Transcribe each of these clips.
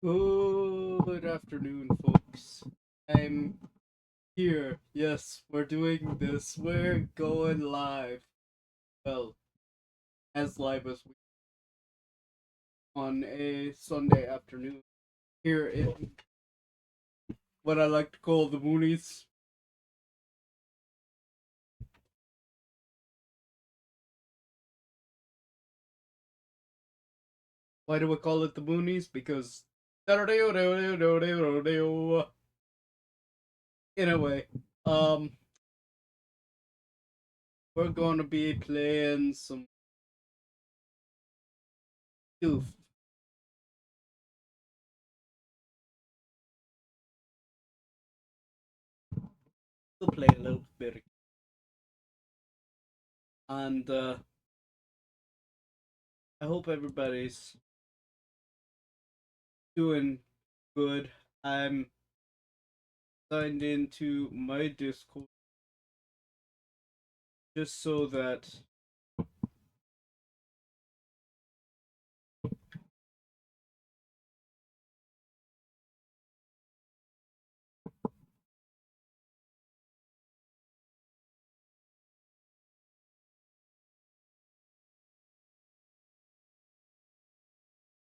Good afternoon, folks. I'm here. Yes, we're doing this. We're going live. Well, as live as we on a Sunday afternoon here in what I like to call the Moonies. Why do we call it the Moonies? Because in a way, um, we're going to be playing some goof. We'll play a little bit, and I hope everybody's doing good. I'm signed into my Discord just so that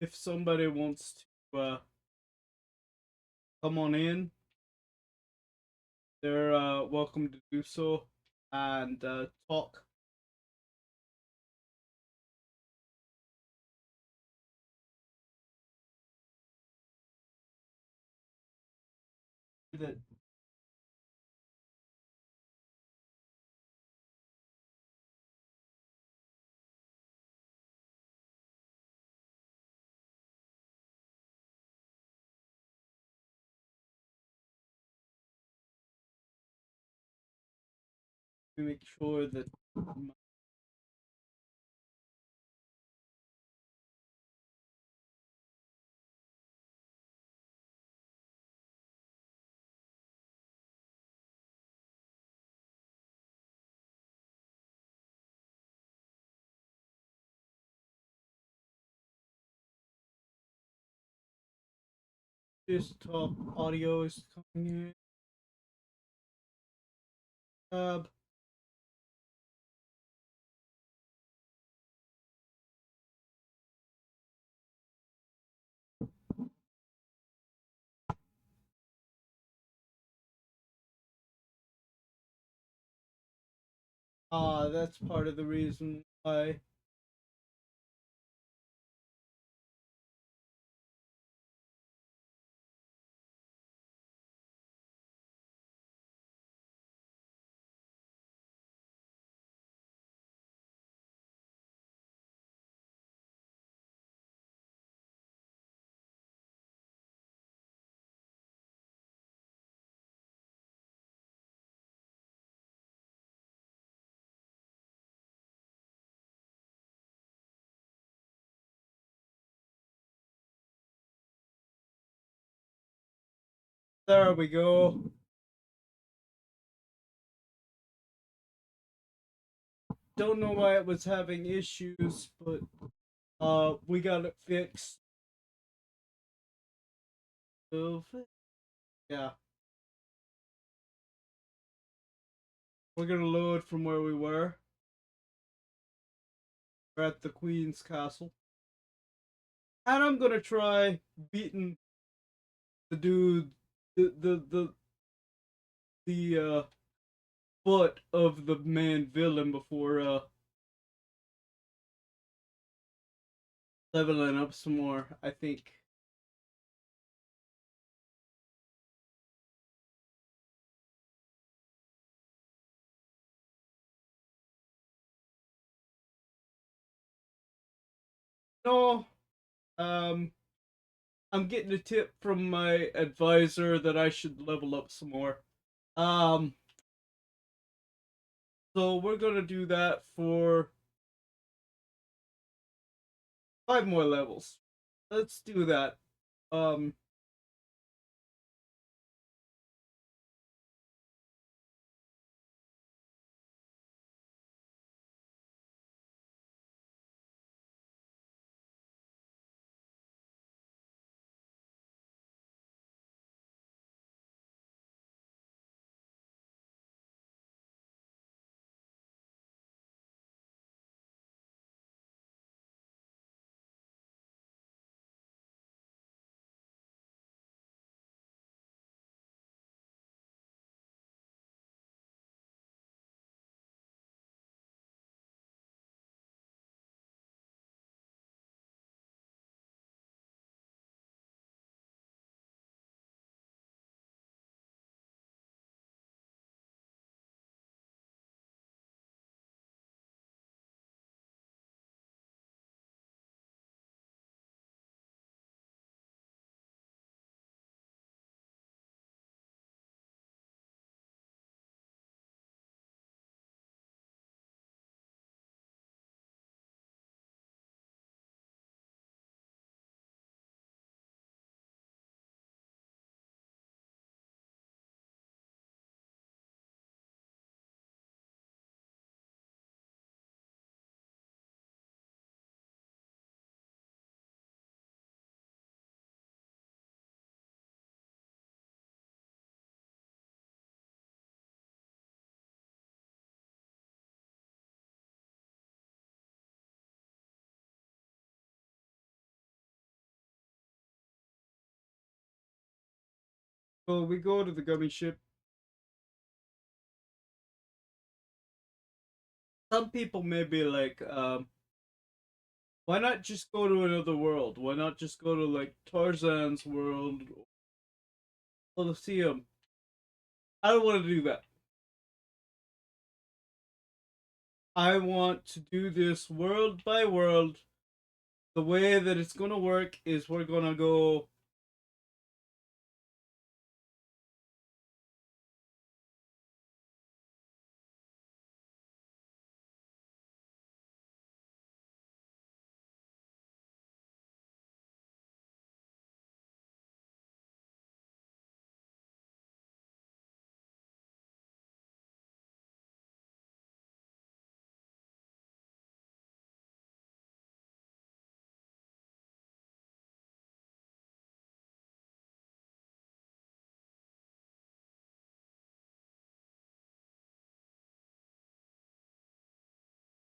if somebody wants to come on in, they're welcome to do so and talk. That we make sure that this talk audio is coming in. Uh, that's part of the reason why. There we go. Don't know why it was having issues, but we got it fixed. Yeah, we're gonna load from where we were. We're at the Queen's Castle. And I'm gonna try beating the dude, the foot of the main villain before leveling up some more. I think. No, um, I'm getting a tip from my advisor that I should level up some more. Um, so we're gonna do that for 5 more levels. Let's do that. Um, So we go to the gummy ship. Some people may be like, why not just go to another world? Why not just go to like Tarzan's world, Colosseum? I don't want to do that. I want to do this world by world. The way that it's gonna work is we're gonna go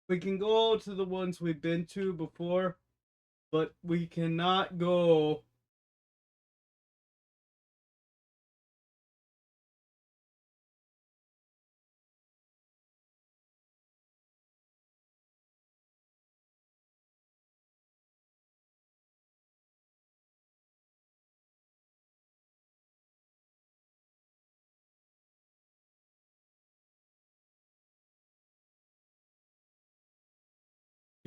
we can go to the ones we've been to before, but we cannot go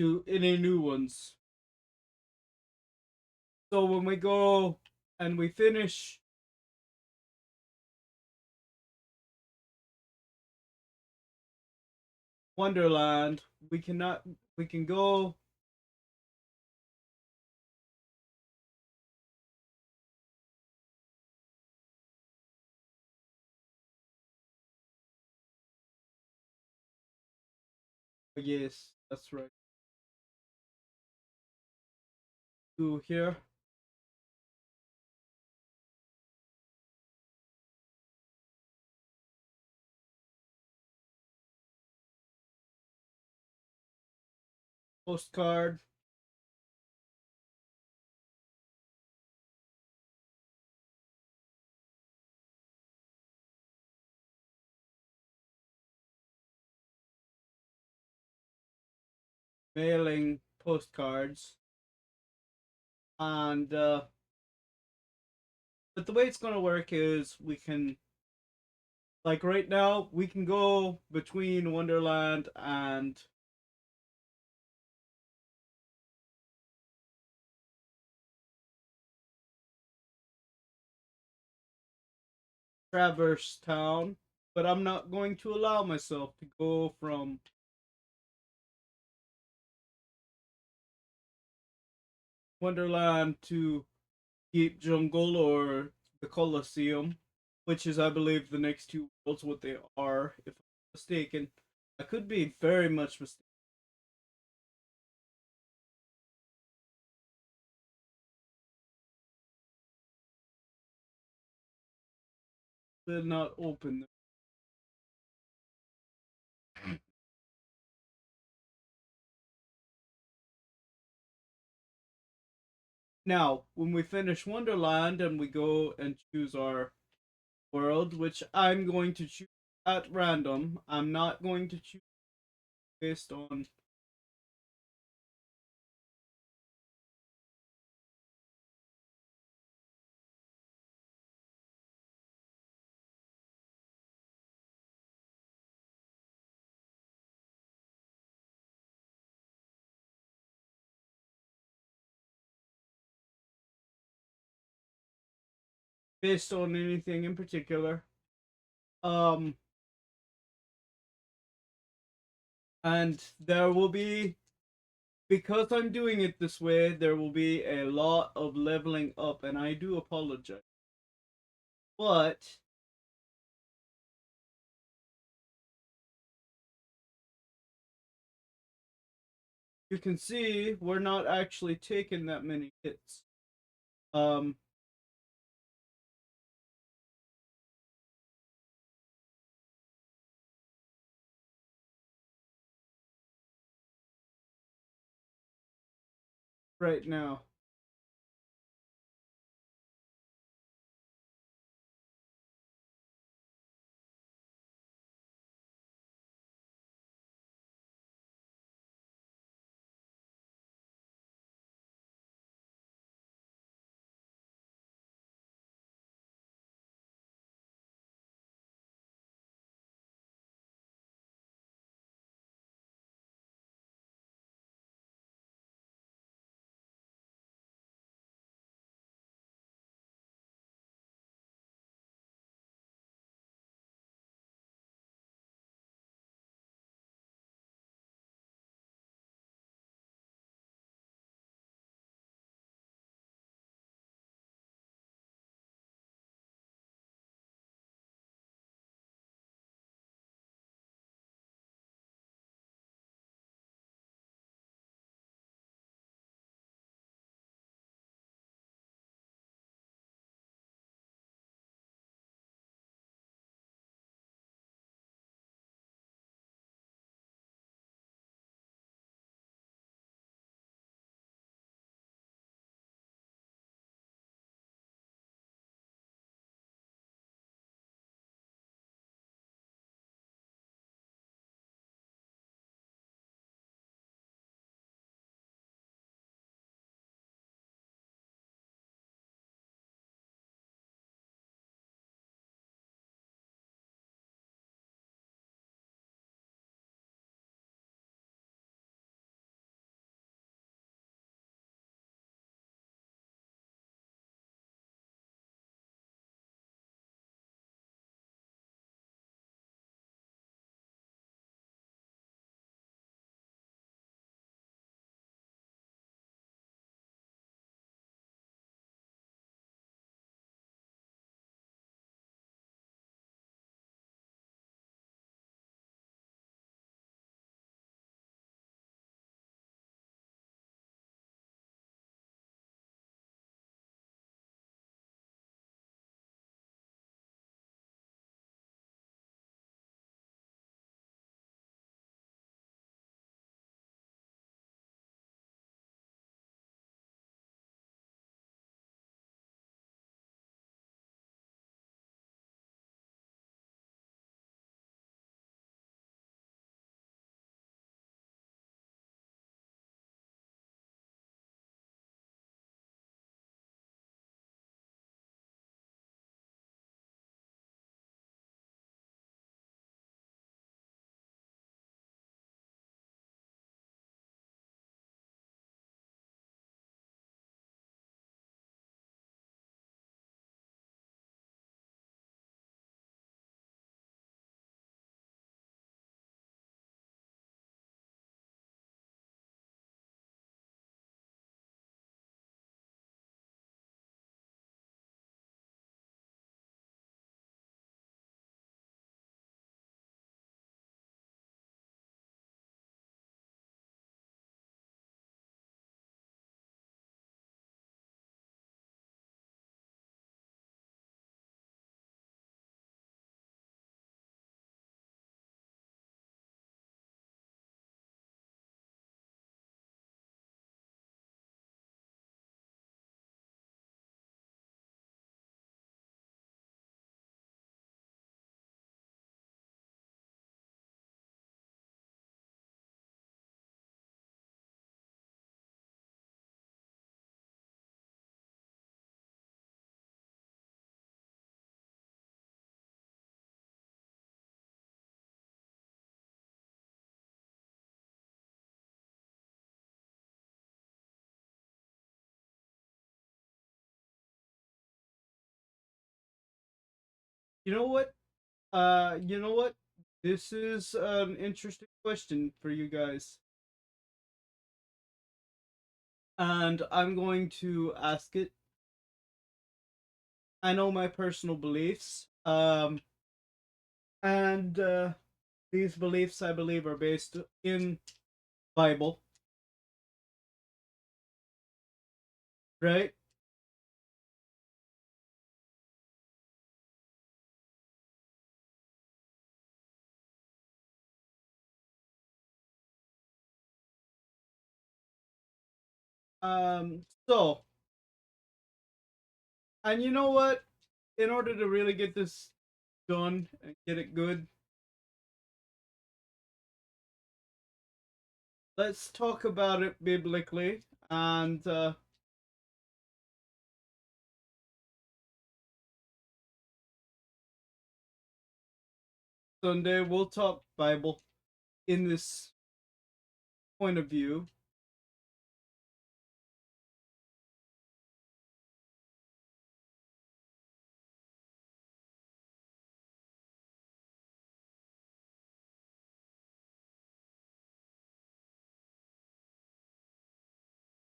to any new ones. So when we go and we finish Wonderland, we can go yes, that's right. To here. Postcard. Mailing postcards. And but the way it's gonna work is we can like right now we can go between Wonderland and Traverse Town, but I'm not going to allow myself to go from Wonderland to Deep Jungle or the Colosseum, which is, I believe, the next two worlds. What they are, if I'm mistaken. I could be very much mistaken. Will not open. Now, when we finish Wonderland and we go and choose our world, which I'm going to choose at random, I'm not going to choose based on anything in particular. Um, and there will be, because I'm doing it this way, there will be a lot of leveling up, and I do apologize. But you can see we're not actually taking that many hits. Um, right now. You know what? You know what? This is an interesting question for you guys. And I'm going to ask it. I know my personal beliefs. And these beliefs I believe are based in Bible, right? So, and you know what? In order to really get this done and get it good, let's talk about it biblically. And Sunday we'll talk Bible in this point of view.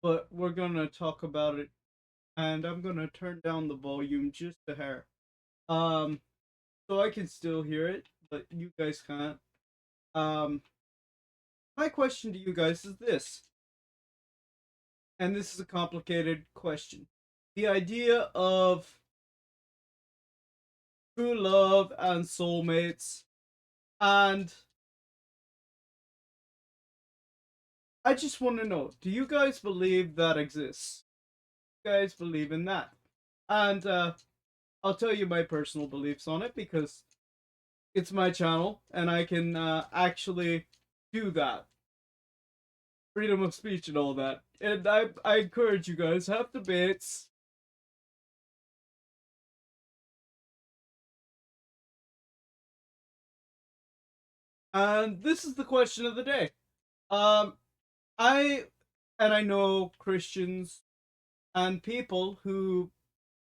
But we're gonna talk about it, and I'm gonna turn down the volume just a hair, um, so I can still hear it, but you guys can't. Um, my question to you guys is this, and this is a complicated question: the idea of true love and soulmates, and I just want to know: do you guys believe that exists? You guys believe in that? And I'll tell you my personal beliefs on it because it's my channel and I can actually do that. Freedom of speech and all that. And I encourage you guys, have debates. And this is the question of the day. Um, I and I know Christians and people who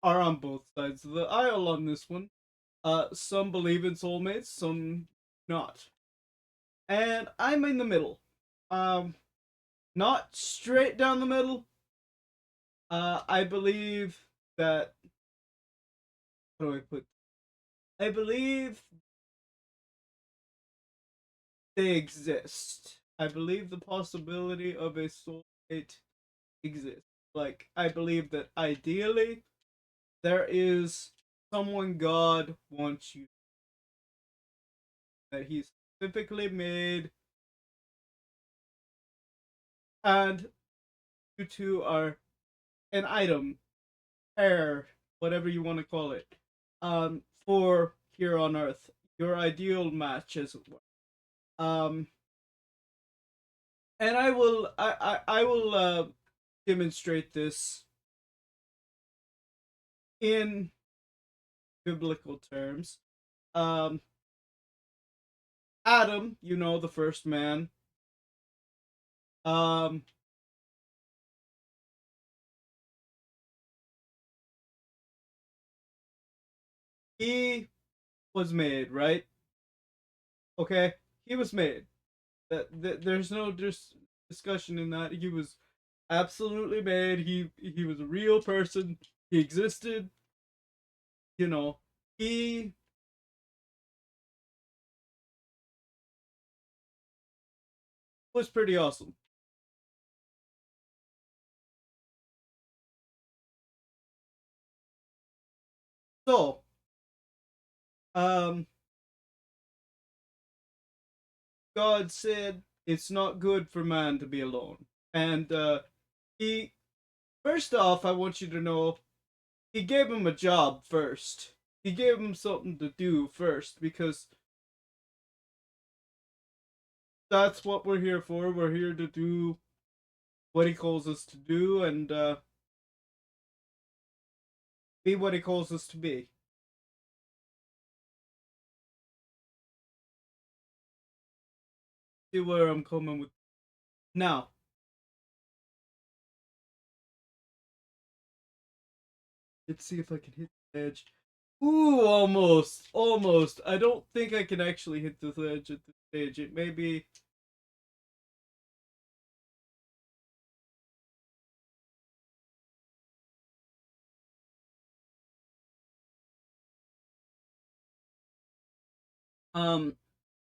are on both sides of the aisle on this one. Some believe in soulmates, some not. And I'm in the middle. Um, not straight down the middle. I believe that. How do I put? I believe they exist. I believe the possibility of a soulmate exists. Like, I believe that ideally there is someone God wants you, that He specifically made, and you two are an item, pair, whatever you want to call it, for here on Earth. Your ideal match, as it were. Um, and I will demonstrate this in biblical terms. Um, Adam, you know, the first man, um, he was made, right? Okay, he was made. There's no discussion in that. He was absolutely made. He was a real person. He existed. You know, he was pretty awesome. So, um, God said it's not good for man to be alone, and he first off, I want you to know he gave him a job first. He gave him something to do first because that's what we're here for. We're here to do what he calls us to do and be what he calls us to be. See where I'm coming with now. Let's see if I can hit the edge. Ooh, almost, almost. I don't think I can actually hit the edge at this stage. It may be. Um,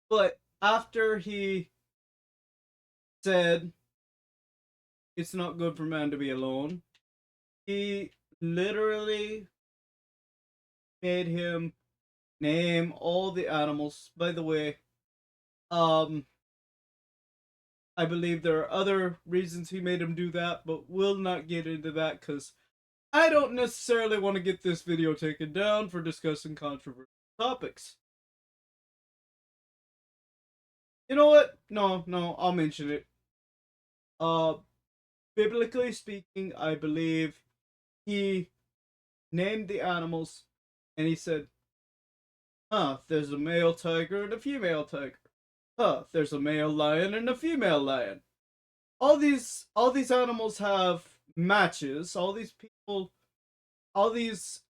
but after he said it's not good for man to be alone, he literally made him name all the animals. By the way, um, I believe there are other reasons he made him do that, but we'll not get into that because I don't necessarily want to get this video taken down for discussing controversial topics. You know what? No, I'll mention it. Uh, Biblically speaking, I believe he named the animals and he said, huh, there's a male tiger and a female tiger. Huh, there's a male lion and a female lion. All these animals have matches. All these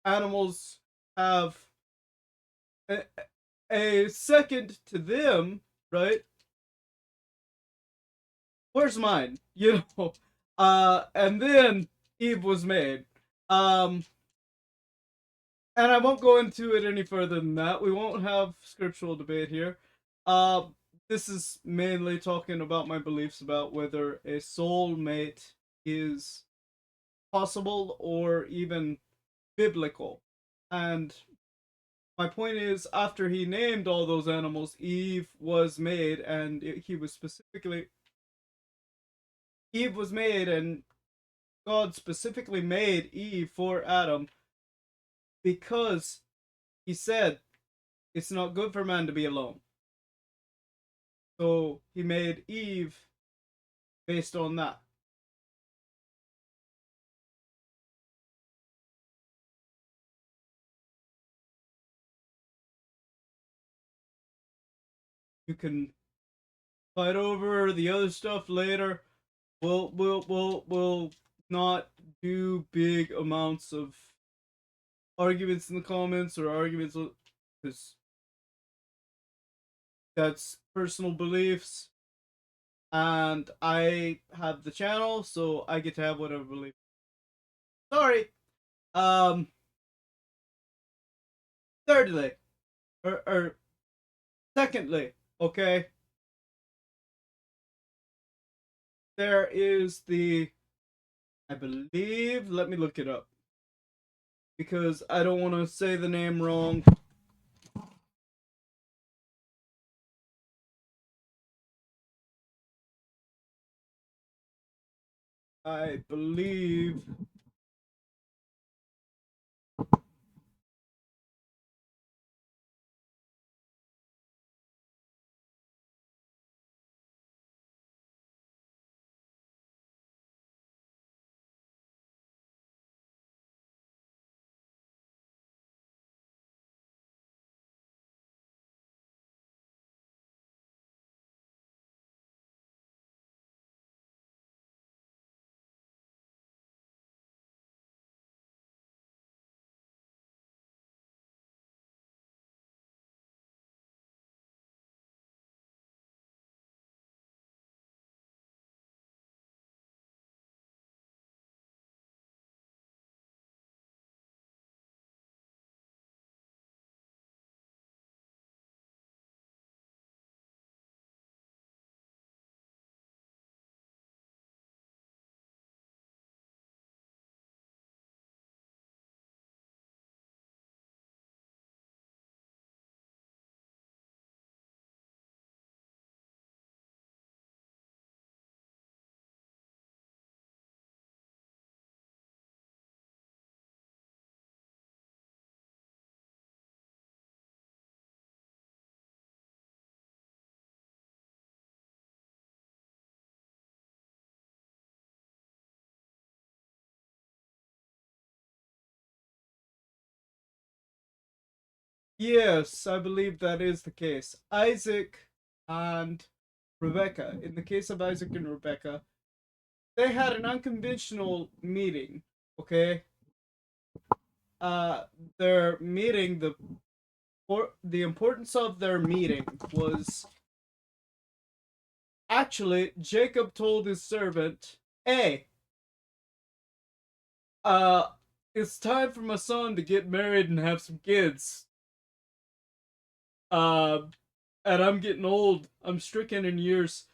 animals have a, a second to them, right? Where's mine? You know. And then Eve was made. Um and I won't go into it any further than that. We won't have scriptural debate here. Uh this is mainly talking about my beliefs about whether a soulmate is possible or even biblical. And my point is, after he named all those animals, Eve was made, and Eve was made, and God specifically made Eve for Adam because he said it's not good for man to be alone. So he made Eve based on that. You can fight over the other stuff later. We'll not do big amounts of arguments in the comments or arguments because that's personal beliefs, and I have the channel, so I get to have whatever belief. Sorry. Um. Thirdly, or secondly, okay, there is the, I believe. Let me look it up because I don't want to say the name wrong. I believe yes, I believe that is the case. Isaac and Rebecca. In the case of Isaac and Rebecca, they had an unconventional meeting. Okay, their meeting, the importance of their meeting was actually Jacob told his servant, "Hey, uh, it's time for my son to get married and have some kids. Uh, and I'm getting old. I'm stricken in years.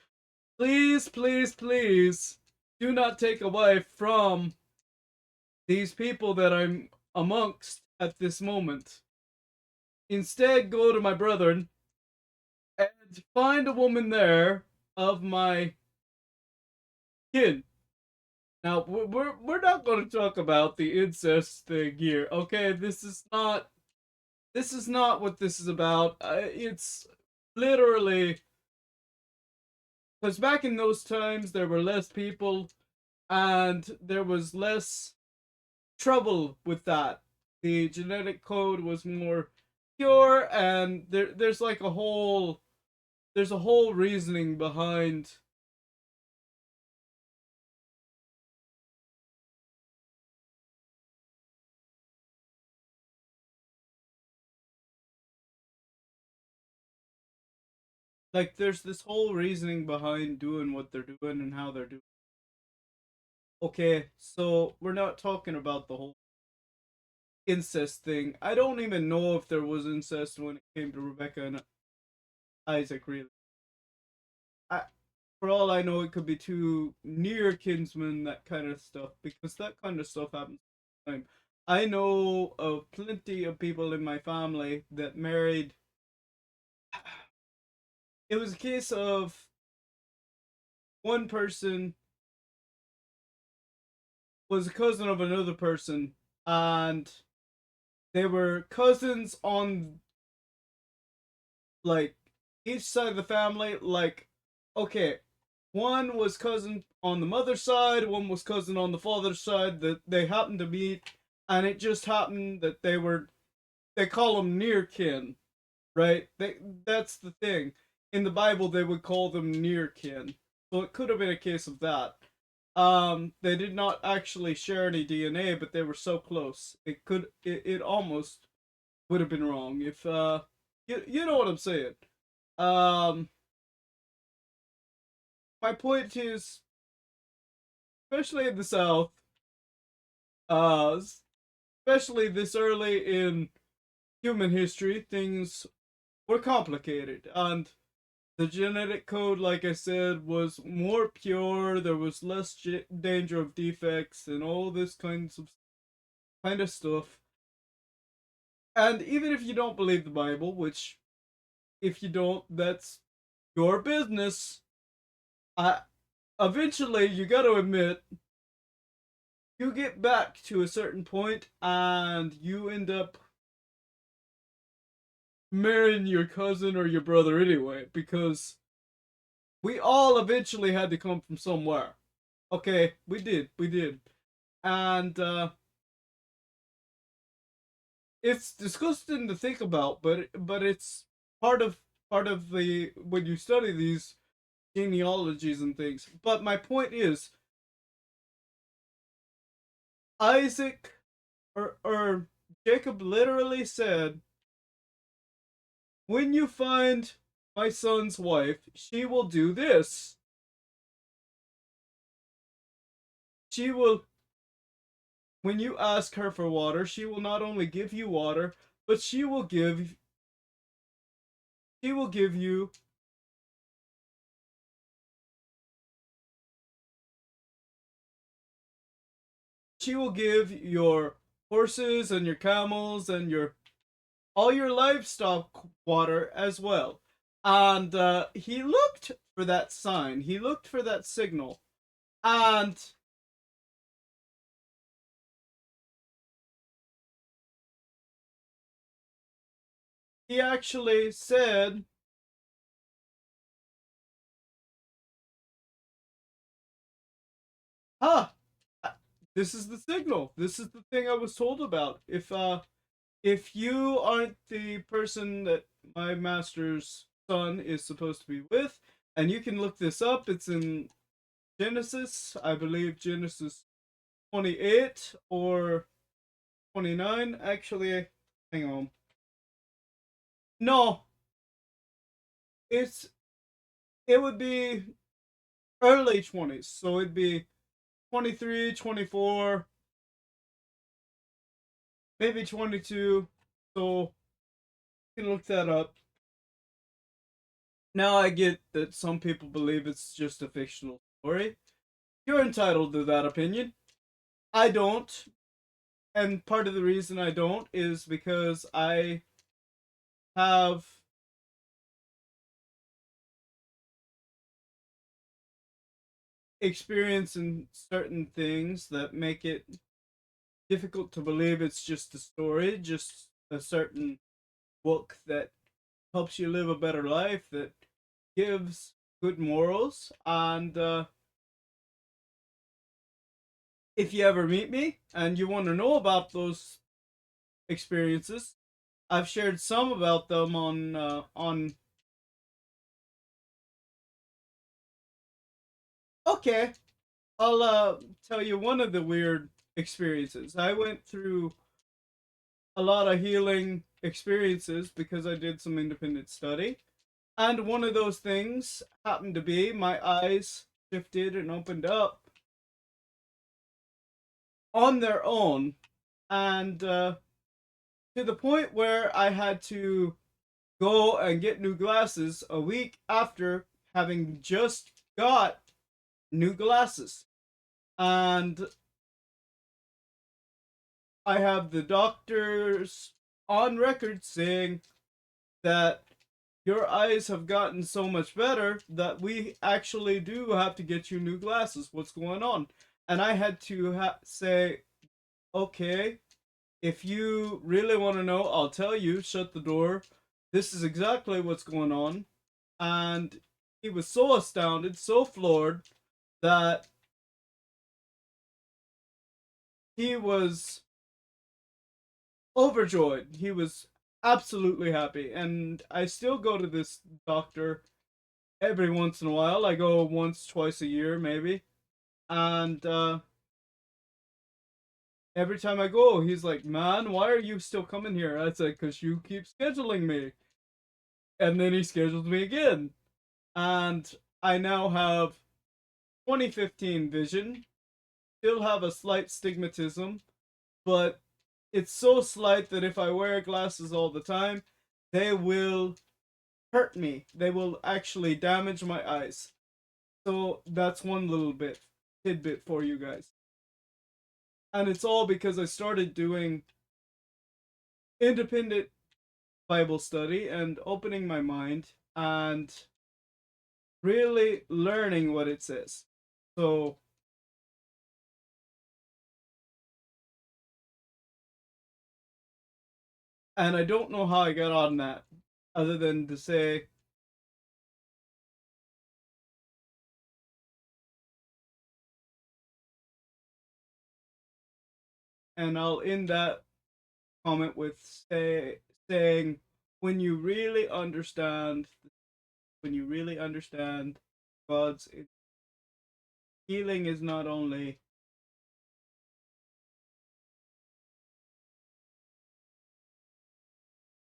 Please, please, please, do not take a wife from these people that I'm amongst at this moment. Instead, go to my brethren and find a woman there of my kin." Now, we're not going to talk about the incest thing here, okay? This is not what this is about. It's literally because back in those times there were less people and there was less trouble with that. The genetic code was more pure, and there's like a whole reasoning behind. Like, there's this whole reasoning behind doing what they're doing and how they're doing. Okay, so we're not talking about the whole incest thing. I don't even know if there was incest when it came to Rebecca and Isaac, really. I, for all I know, it could be two near kinsmen, that kind of stuff, because that kind of stuff happens all the time. I know of plenty of people in my family that married. It was a case of one person was a cousin of another person, and they were cousins on, like, each side of the family. Like, okay, one was cousin on the mother's side, one was cousin on the father's side, that they happened to meet, and it just happened that they call them near kin, right? That's the thing. In the Bible, they would call them near kin. So it could have been a case of that. They did not actually share any DNA, but they were so close. It almost would have been wrong if you know what I'm saying. Um, my point is, especially in the South, uh, especially this early in human history, things were complicated, and the genetic code, like I said, was more pure. There was less danger of defects and all this kind of stuff. And even if you don't believe the Bible, which if you don't, that's your business. I Eventually you got to admit, you get back to a certain point and you end up marrying your cousin or your brother anyway, because we all eventually had to come from somewhere. Okay, we did, and it's disgusting to think about, but it's part of the when you study these genealogies and things. But my point is, Isaac or Jacob literally said, "When you find my son's wife, she will do this. She will, when you ask her for water, she will not only give you water, but she will give you she will give your horses and your camels and your all your livestock water as well." And he looked for that sign. He looked for that signal, and he actually said, "Ah, this is the signal. This is the thing I was told about. If you aren't the person that my master's son is supposed to be with, and you can look this up, it's in Genesis, I believe Genesis 28 or 29. Actually, hang on. No, it's it would be early 20s. So it'd be 23, 24, maybe 22. So you can look that up. Now I get that some people believe it's just a fictional story. You're entitled to that opinion. I don't. And part of the reason I don't is because I have experience in certain things that make it difficult to believe it's just a story, just a certain book that helps you live a better life, that gives good morals. And if you ever meet me and you want to know about those experiences, I've shared some about them on. Okay, I'll tell you one of the weird experiences. I went through a lot of healing experiences because I did some independent study. And one of those things happened to be my eyes shifted and opened up on their own. And to the point where I had to go and get new glasses a week after having just got new glasses. And I have the doctors on record saying that your eyes have gotten so much better that we actually do have to get you new glasses. What's going on? And I had to say, okay, if you really want to know, I'll tell you, shut the door. This is exactly what's going on. And he was so astounded, so floored, that he was overjoyed. He was absolutely happy. And I still go to this doctor every once in a while. I go once, twice a year, maybe. And every time I go, he's like, "Man, why are you still coming here?" I said, "Cause you keep scheduling me." And then he scheduled me again, and I now have 2015 vision. Still have a slight stigmatism, but it's so slight that if I wear glasses all the time, they will hurt me. They will actually damage my eyes. So that's one little bit tidbit for you guys. And it's all because I started doing independent Bible study and opening my mind and really learning what it says. So, and I don't know how I got on that other than to say, and I'll end that comment with saying, when you really understand, when you really understand God's healing is not only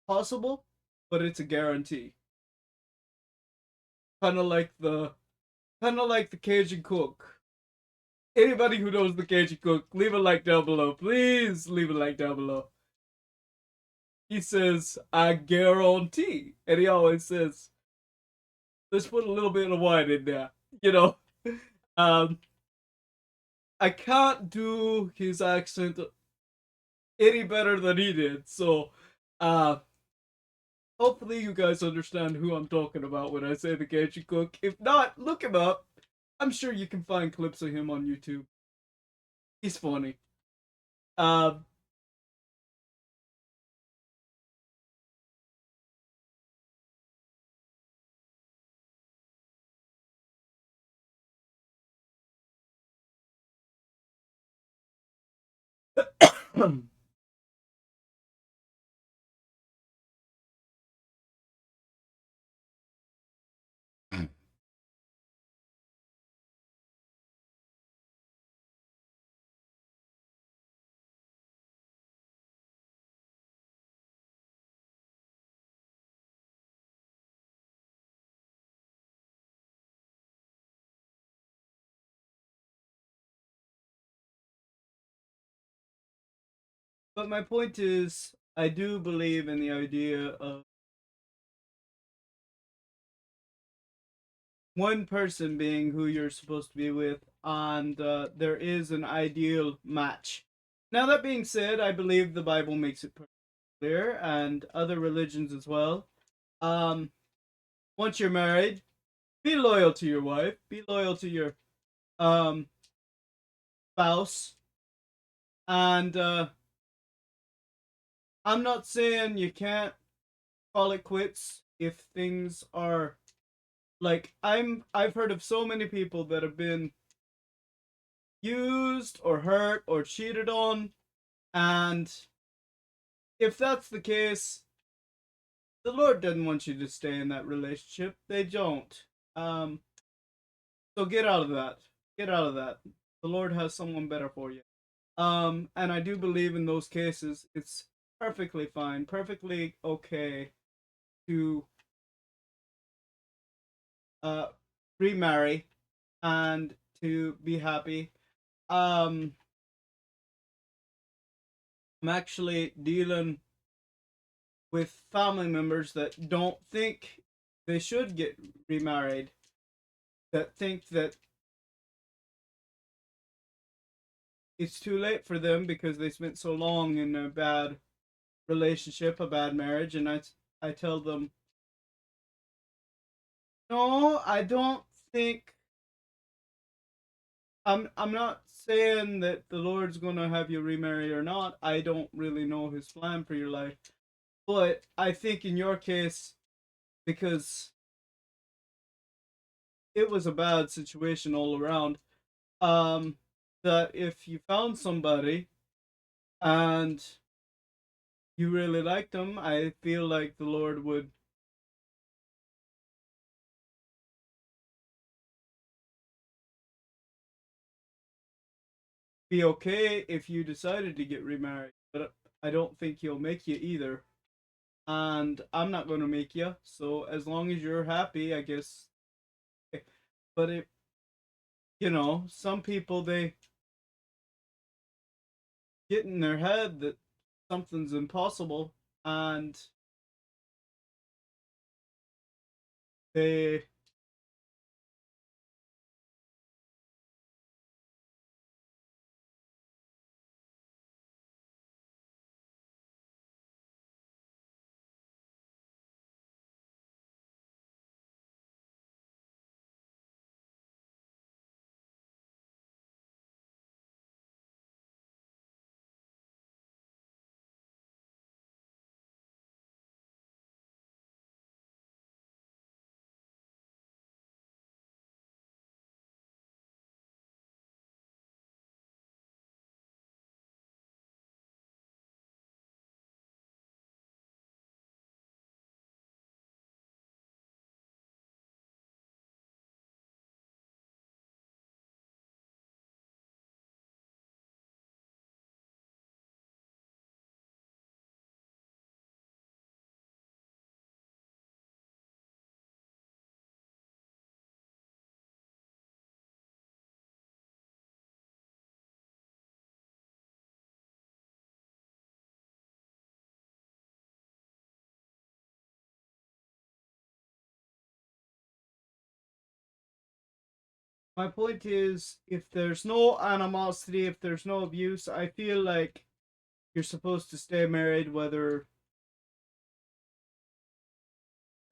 possible, but it's a guarantee. Kind of like the Cajun cook. Anybody who knows the Cajun cook, leave a like down below. Please leave a like down below. He says, "I guarantee," and he always says, "Let's put a little bit of wine in there." You know, um, I can't do his accent any better than he did. So, uh, hopefully you guys understand who I'm talking about when I say the Cajun cook. If not, look him up. I'm sure you can find clips of him on YouTube. He's funny. Um, But my point is, I do believe in the idea of one person being who you're supposed to be with, and there is an ideal match. Now, that being said, I believe the Bible makes it pretty clear, and other religions as well. Um, Once you're married, be loyal to your wife, be loyal to your um, spouse, and I'm not saying you can't call it quits if things are like I've heard of so many people that have been used or hurt or cheated on, and if that's the case, the Lord doesn't want you to stay in that relationship. They don't. Um so get out of that. Get out of that. The Lord has someone better for you. And I do believe in those cases it's perfectly fine, perfectly okay to uh remarry and to be happy. Um I'm actually dealing with family members that don't think they should get remarried, that think that it's too late for them because they spent so long in a bad relationship, a bad marriage, and I tell them, no, I don't think I'm not saying that the Lord's gonna have you remarry or not. I don't really know his plan for your life. But I think in your case, because it was a bad situation all around, um, that if you found somebody and you really liked them, I feel like the Lord would be okay if you decided to get remarried. But I don't think he'll make you either. And I'm not going to make you. So as long as you're happy, I guess. But it, some people, they get in their head that something's impossible, and they my point is, if there's no animosity, if there's no abuse, I feel like you're supposed to stay married, whether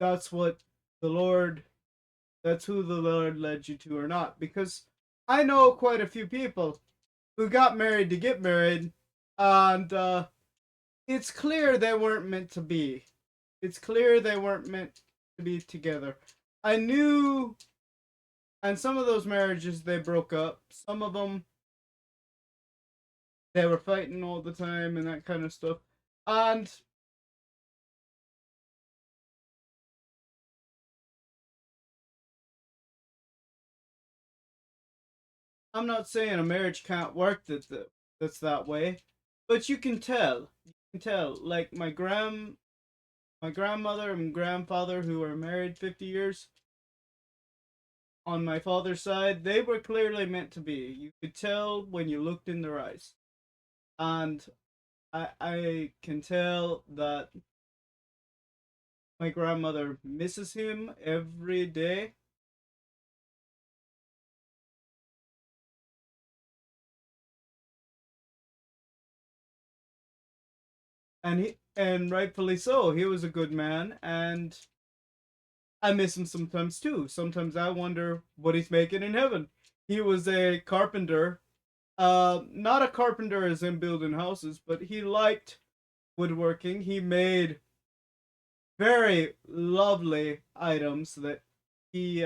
that's what the Lord, that's who the Lord led you to or not. Because I know quite a few people who got married to get married, and it's clear they weren't meant to be. It's clear they weren't meant to be together. I knew, and some of those marriages they broke up. Some of them they were fighting all the time and that kind of stuff. And I'm not saying a marriage can't work that's that way, but you can tell. You can tell. Like my grandmother and grandfather, who were married 50 years on my father's side, they were clearly meant to be. You could tell when you looked in their eyes. And I can tell that my grandmother misses him every day. And rightfully so. He was a good man, and I miss him sometimes too. Sometimes I wonder what he's making in heaven. He was a carpenter, not a carpenter as in building houses, but he liked woodworking. He made very lovely items that he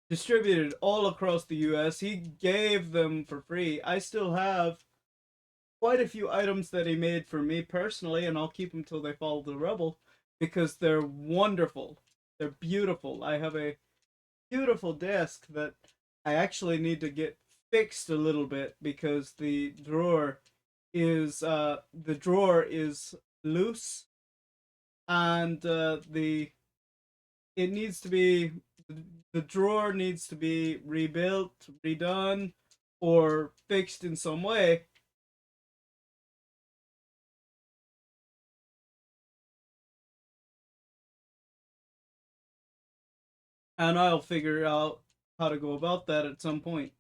distributed all across the US. He gave them for free. I still have quite a few items that he made for me personally, and I'll keep them till they fall to the rubble because they're wonderful. They're beautiful. I have a beautiful desk that I actually need to get fixed a little bit because the drawer is loose, and the it needs to be the drawer needs to be rebuilt, redone, or fixed in some way. And I'll figure out how to go about that at some point.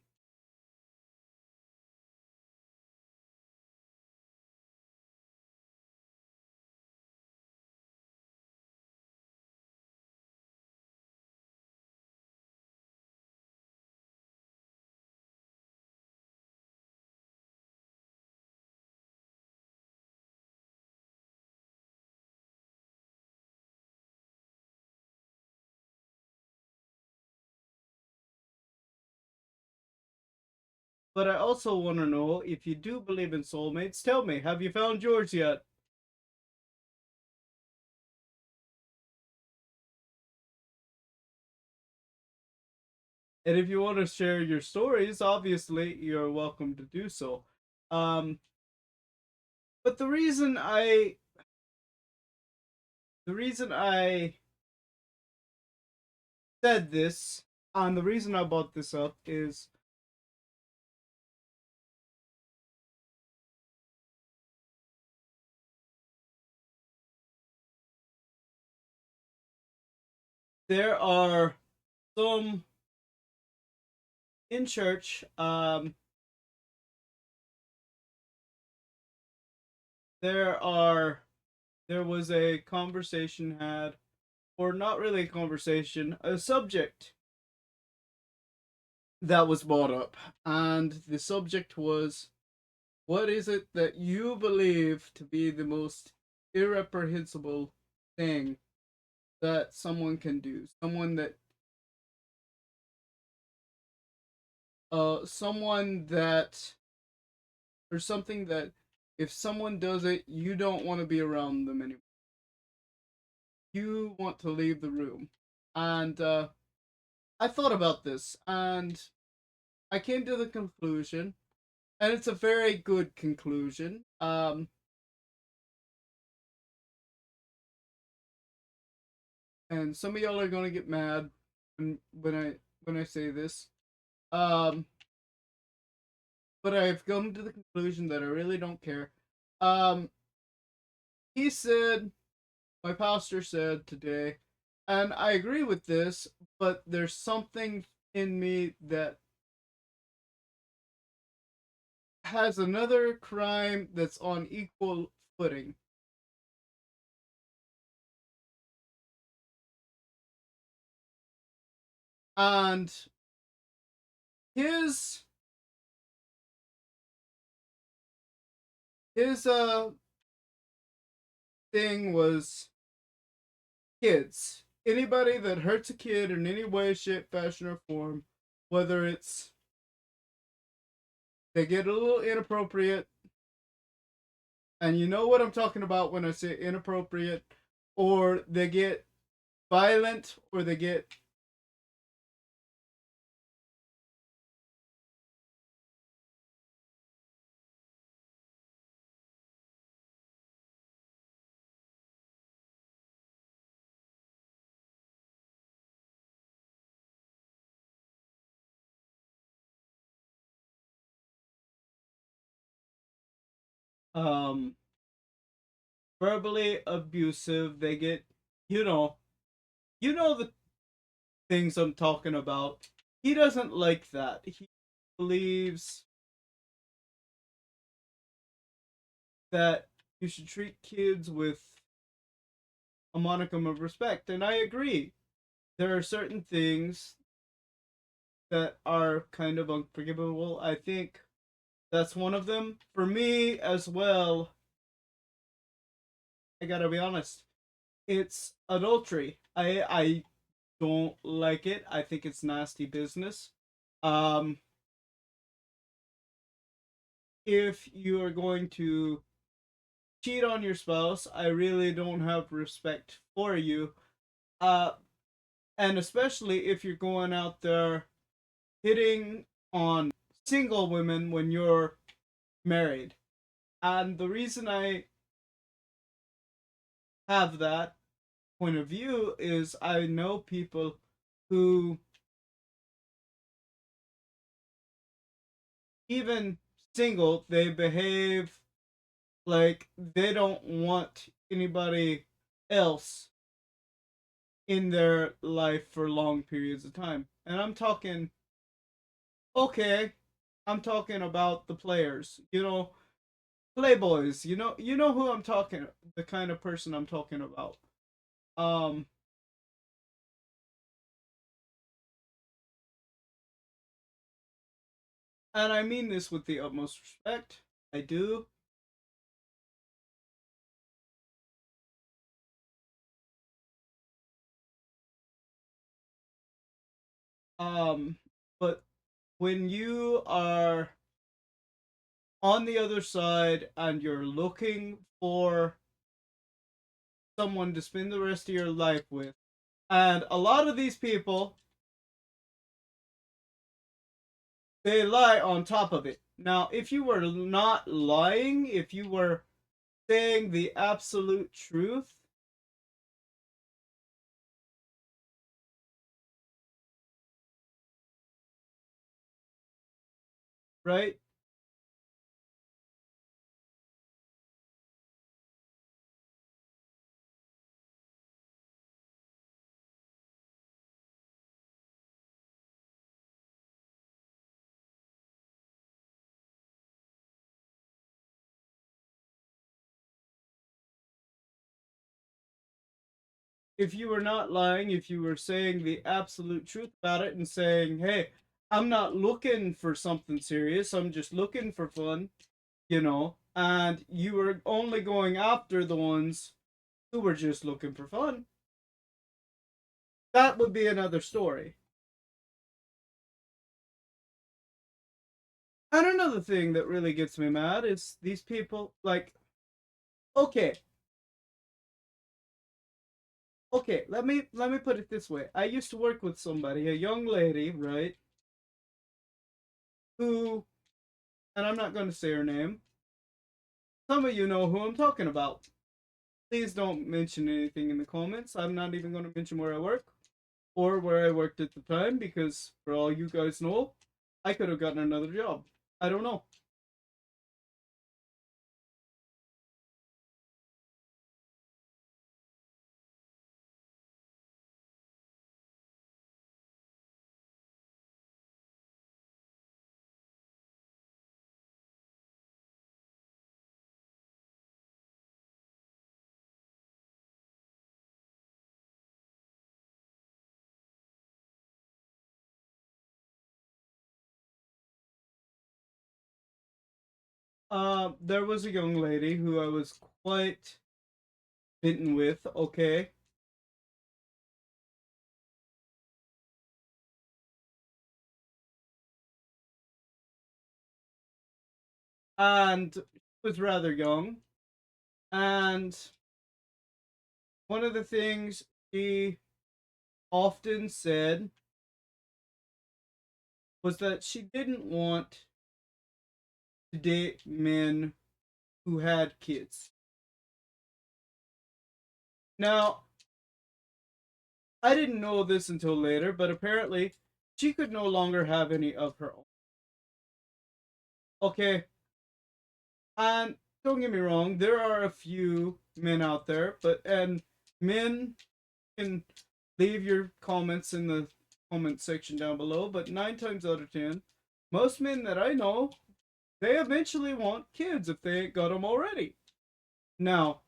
But I also want to know, if you do believe in soulmates, tell me, have you found yours yet? And if you want to share your stories, obviously you're welcome to do so. Um, but the reason I said this and the reason I brought this up is there are some in church. There are there was a conversation had, or not really a conversation, a subject that was brought up, and the subject was, what is it that you believe to be the most irreprehensible thing that someone can do? Someone that or something that if someone does it, you don't want to be around them anymore. You want to leave the room. And I thought about this, and I came to the conclusion, and it's a very good conclusion. And some of y'all are gonna get mad when I say this. Um, but I've come to the conclusion that I really don't care. Um, he said, my pastor said today, and I agree with this, but there's something in me that has another crime that's on equal footing. And his his thing was kids. Anybody that hurts a kid in any way, shape, fashion, or form, whether it's they get a little inappropriate, and you know what I'm talking about when I say inappropriate, or they get violent, or they get um verbally abusive. They get, you know, the things I'm talking about. He doesn't like that. He believes that you should treat kids with a modicum of respect, and I agree. There are certain things that are kind of unforgivable. I think that's one of them. For me as well, I gotta be honest, it's adultery. I don't like it. I think it's nasty business. Um, if you are going to cheat on your spouse, I really don't have respect for you. Uh, and especially if you're going out there hitting on single women when you're married. And the reason I have that point of view is I know people who, even single, they behave like they don't want anybody else in their life for long periods of time. And I'm talking, okay, I'm talking about the players, playboys, you know who I'm talking, the kind of person I'm talking about. Um and I mean this with the utmost respect. I do. Um but when you are on the other side and you're looking for someone to spend the rest of your life with, and a lot of these people, they lie on top of it. Now, if you were not lying, if you were saying the absolute truth, right? If you were not lying, if you were saying the absolute truth about it and saying, hey, I'm not looking for something serious, I'm just looking for fun, and you were only going after the ones who were just looking for fun, that would be another story. And another thing that really gets me mad is these people, like, okay, okay, let me put it this way. I used to work with somebody, a young lady, right, who, and I'm not going to say her name. Some of you know who I'm talking about. Please don't mention anything in the comments. I'm not even going to mention where I work or where I worked at the time, because for all you guys know, I could have gotten another job. I don't know. There was a young lady who I was quite bitten with, okay, and she was rather young. And one of the things she often said was that she didn't want to date men who had kids. Now, I didn't know this until later, but apparently she could no longer have any of her own. Okay, and don't get me wrong, there are a few men out there, but and men can leave your comments in the comment section down below, but 9 times out of 10, most men that I know, they eventually want kids if they ain't got them already. Now,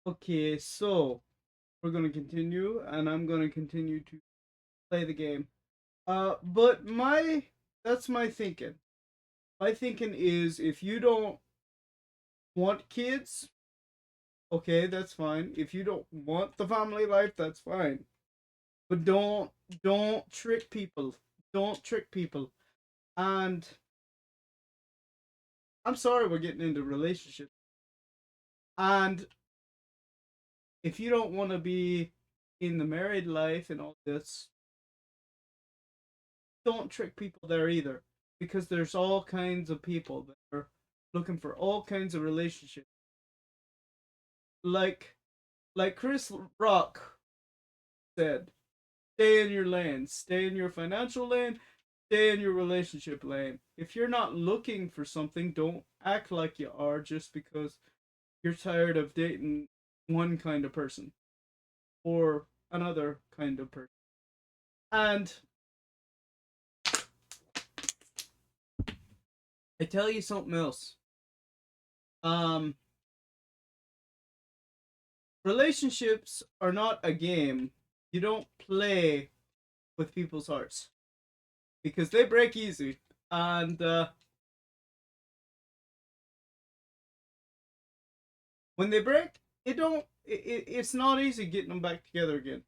okay, so we're gonna continue, and I'm gonna continue to play the game. But that's my thinking. My thinking is if you don't want kids, okay, that's fine. If you don't want the family life, that's fine. But don't trick people. Don't trick people. And I'm sorry we're getting into relationships. And if you don't want to be in the married life and all this, don't trick people there either. Because there's all kinds of people that are looking for all kinds of relationships. Like Chris Rock said, stay in your lane, stay in your financial lane, stay in your relationship lane. If you're not looking for something, don't act like you are just because you're tired of dating one kind of person or another kind of person. And I tell you something else. Um, Relationships are not a game. You don't play with people's hearts because they break easy. And when they break, it's not easy getting them back together again.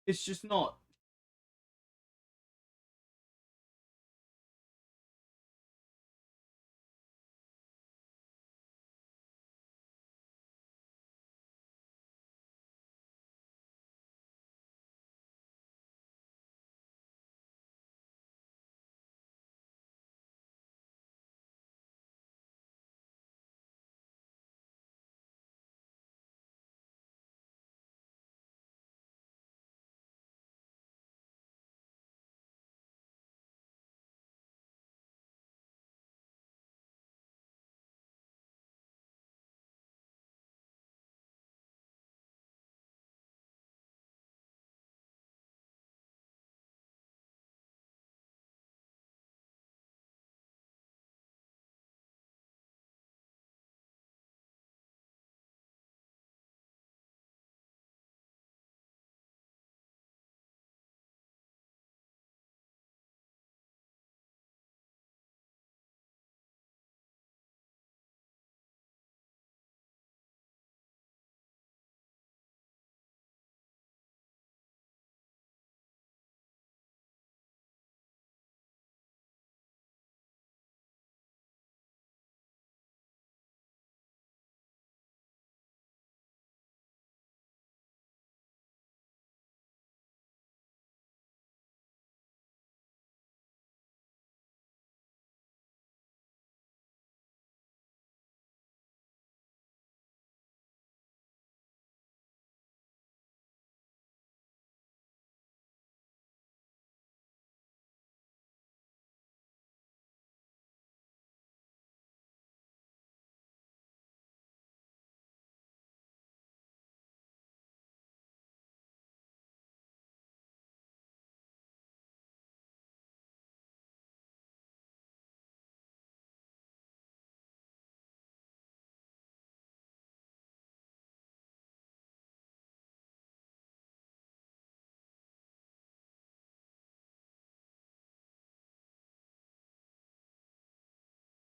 It's just not.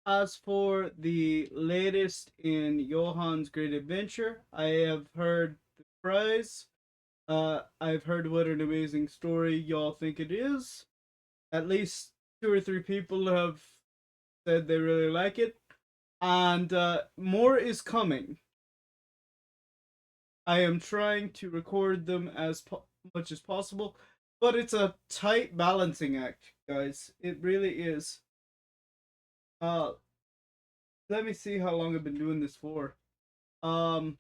As for the latest in Johan's Great Adventure, I have heard the prize. I've heard what an amazing story y'all think it is. At least two or three people have said they really like it, and more is coming. I am trying to record them as much as possible, but it's a tight balancing act, guys. It really is. Uh, Let me see how long I've been doing this for. Um,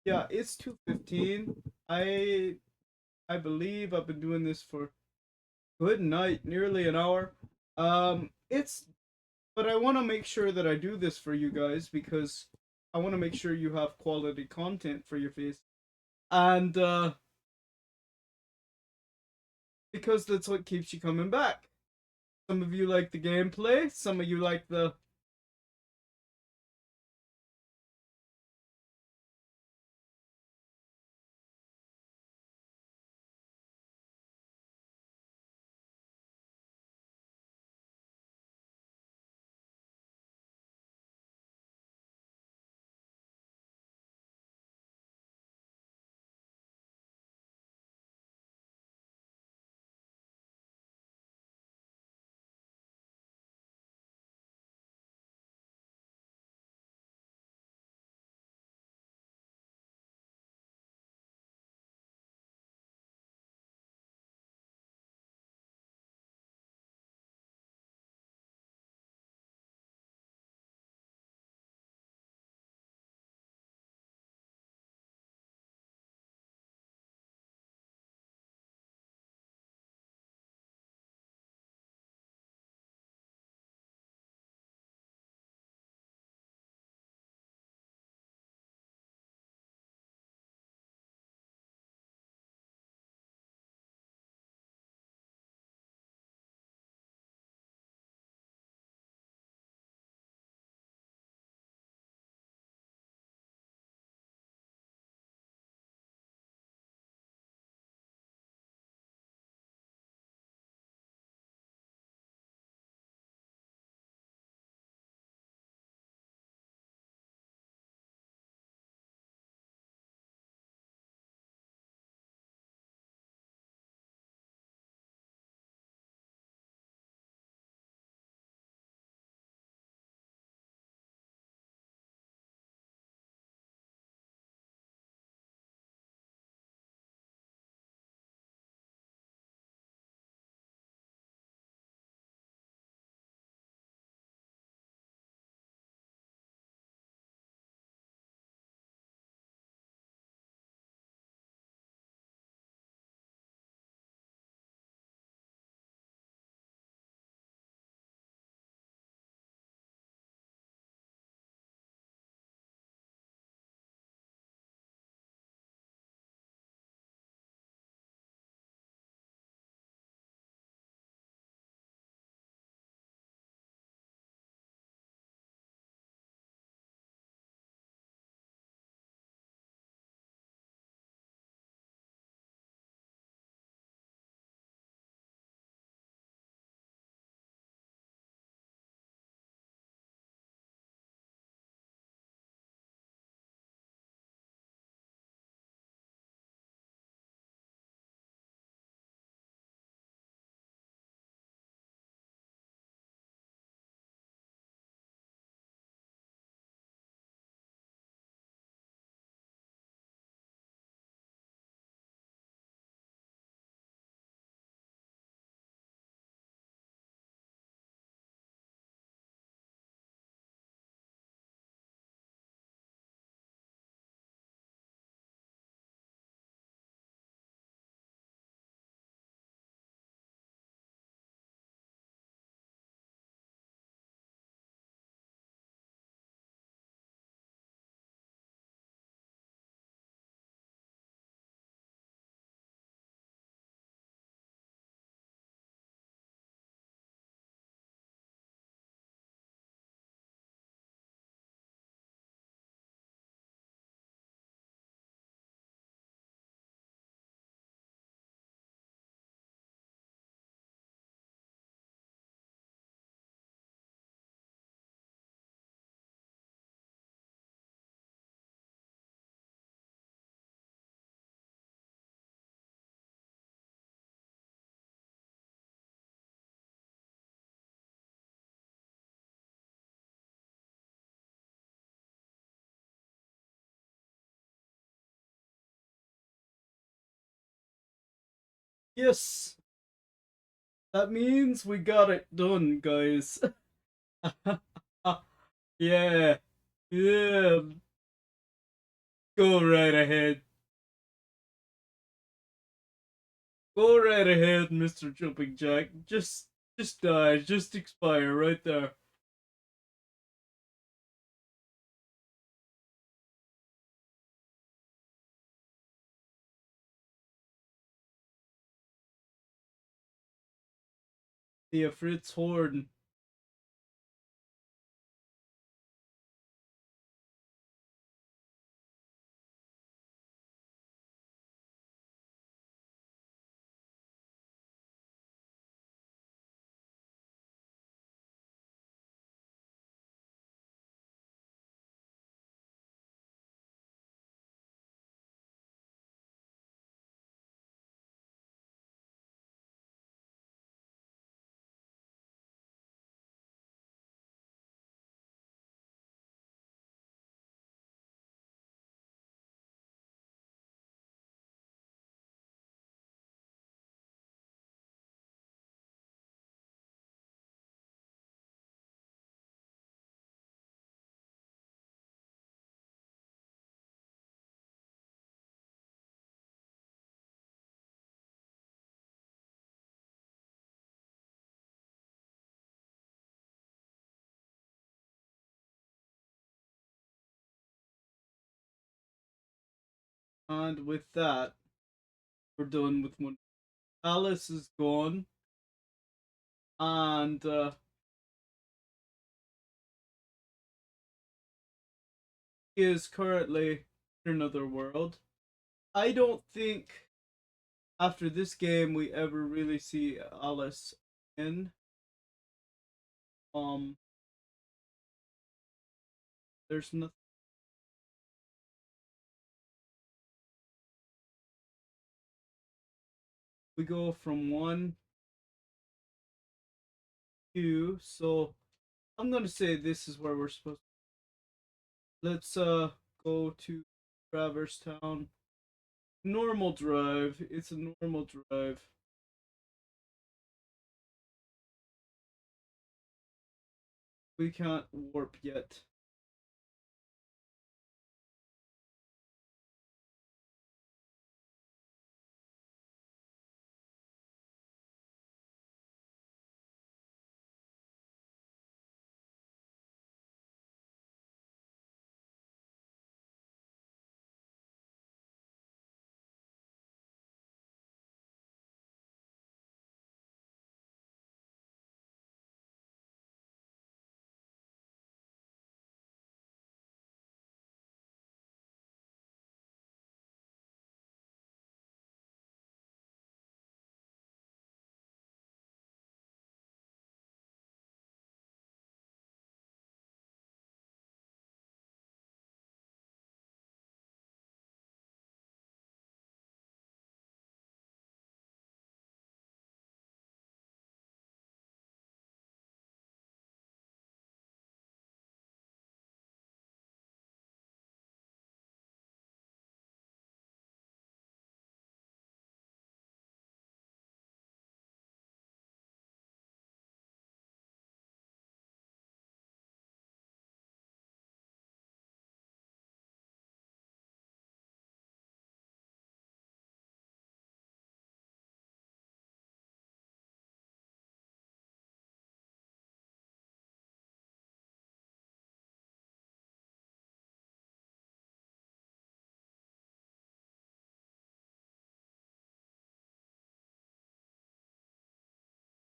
yeah, it's 2:15. I believe I've been doing this for good night, nearly an hour. It's but I want to make sure that I do this for you guys because I want to make sure you have quality content for your face. And because that's what keeps you coming back. Some of you like the gameplay, some of you like the Yes, that means we got it done, guys. Yeah, yeah, go right ahead. Go right ahead, Mr. Jumping Jack. Just die, just expire right there. The Fritz Horn. And with that, we're done with one. Alice is gone, and he is currently in another world. I don't think after this game we ever really see Alice in. Um, there's nothing. We go from one to, so I'm gonna say this is where we're supposed to. Let's go to Traverse Town. Normal drive. It's a normal drive. We can't warp yet.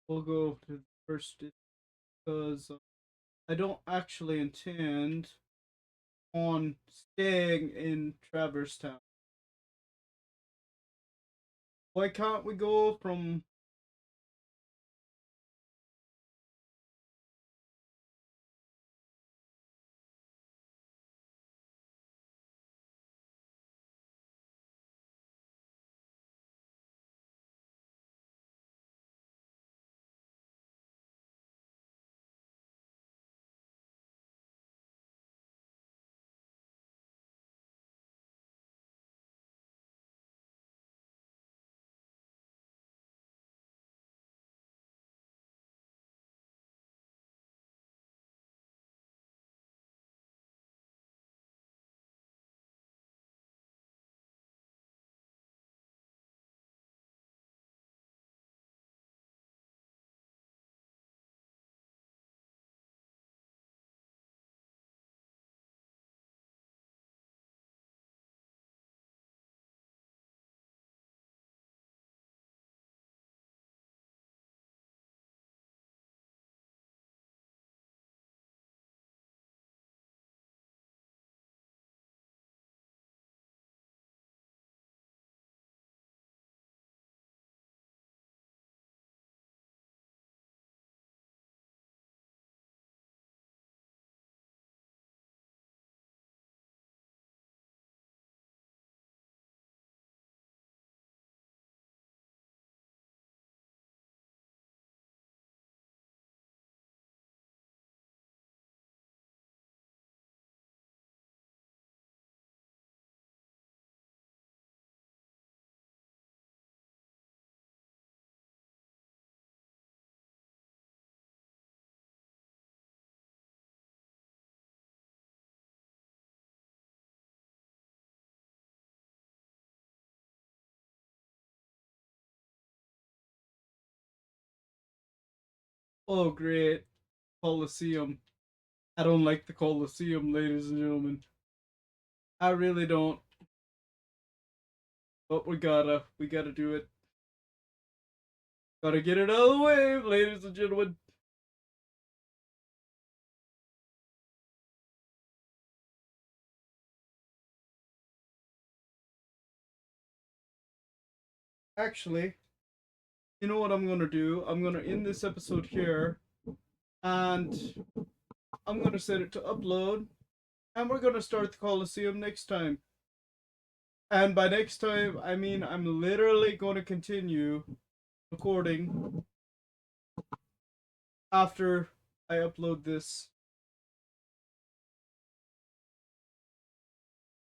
We'll go to the first because I don't actually intend on staying in Traverse Town. Why can't we go from Oh, great. Colosseum. I don't like the Colosseum, ladies and gentlemen. I really don't. But we gotta do it. Gotta get it out of the way, ladies and gentlemen. Actually, you know what I'm gonna do? I'm gonna end this episode here, and I'm gonna set it to upload, and we're gonna start the Colosseum next time. And by next time, I mean I'm literally gonna continue recording after I upload this.